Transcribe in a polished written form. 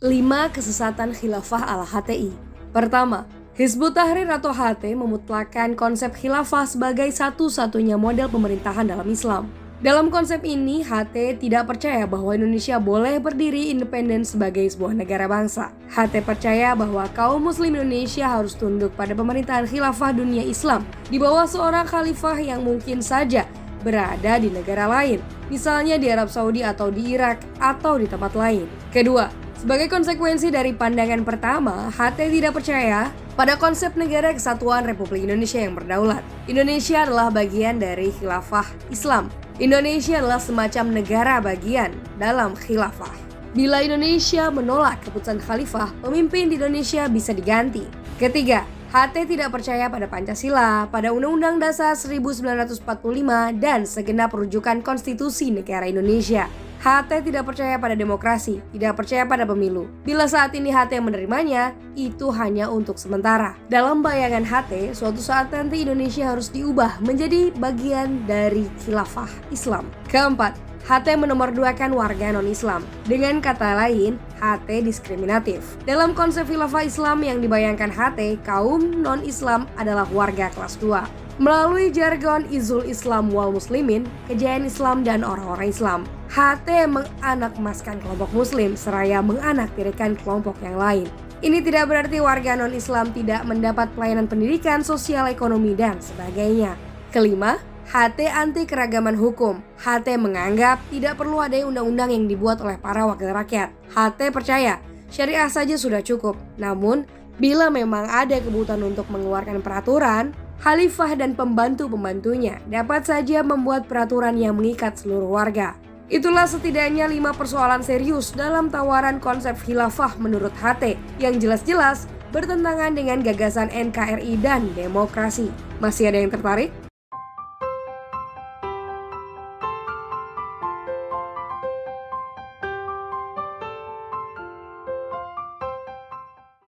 5 kesesatan khilafah ala HTI. Pertama, Hizbut Tahrir atau HT memutlakan konsep khilafah sebagai satu-satunya model pemerintahan dalam Islam. Dalam konsep ini, HT tidak percaya bahwa Indonesia boleh berdiri independen sebagai sebuah negara bangsa. HT percaya bahwa kaum muslim Indonesia harus tunduk pada pemerintahan khilafah dunia Islam di bawah seorang khalifah yang mungkin saja berada di negara lain, misalnya di Arab Saudi atau di Irak atau di tempat lain. Kedua, sebagai konsekuensi dari pandangan pertama, HT tidak percaya pada konsep negara kesatuan Republik Indonesia yang berdaulat. Indonesia adalah bagian dari khilafah Islam. Indonesia adalah semacam negara bagian dalam khilafah. Bila Indonesia menolak keputusan khalifah, pemimpin di Indonesia bisa diganti. Ketiga, HT tidak percaya pada Pancasila, pada Undang-Undang Dasar 1945 dan segenap rujukan konstitusi negara Indonesia. HT tidak percaya pada demokrasi, tidak percaya pada pemilu. Bila saat ini HT menerimanya, itu hanya untuk sementara. Dalam bayangan HT, suatu saat nanti Indonesia harus diubah menjadi bagian dari khilafah Islam. Keempat, HT menomorduakan warga non-Islam. Dengan kata lain, HT diskriminatif. Dalam konsep khilafah Islam yang dibayangkan HT, kaum non-Islam adalah warga kelas 2. Melalui jargon Izul Islam wal Muslimin, kejayaan Islam dan orang-orang Islam, HT menganakmaskan kelompok Muslim seraya menanaktirikan kelompok yang lain. Ini tidak berarti warga non-Islam tidak mendapat pelayanan pendidikan, sosial, ekonomi, dan sebagainya. Kelima, HT anti keragaman hukum. HT menganggap tidak perlu ada undang-undang yang dibuat oleh para wakil rakyat. HT percaya syariah saja sudah cukup. Namun, bila memang ada kebutuhan untuk mengeluarkan peraturan, khalifah dan pembantu-pembantunya dapat saja membuat peraturan yang mengikat seluruh warga. Itulah setidaknya 5 persoalan serius dalam tawaran konsep khilafah menurut HT yang jelas-jelas bertentangan dengan gagasan NKRI dan demokrasi. Masih ada yang tertarik?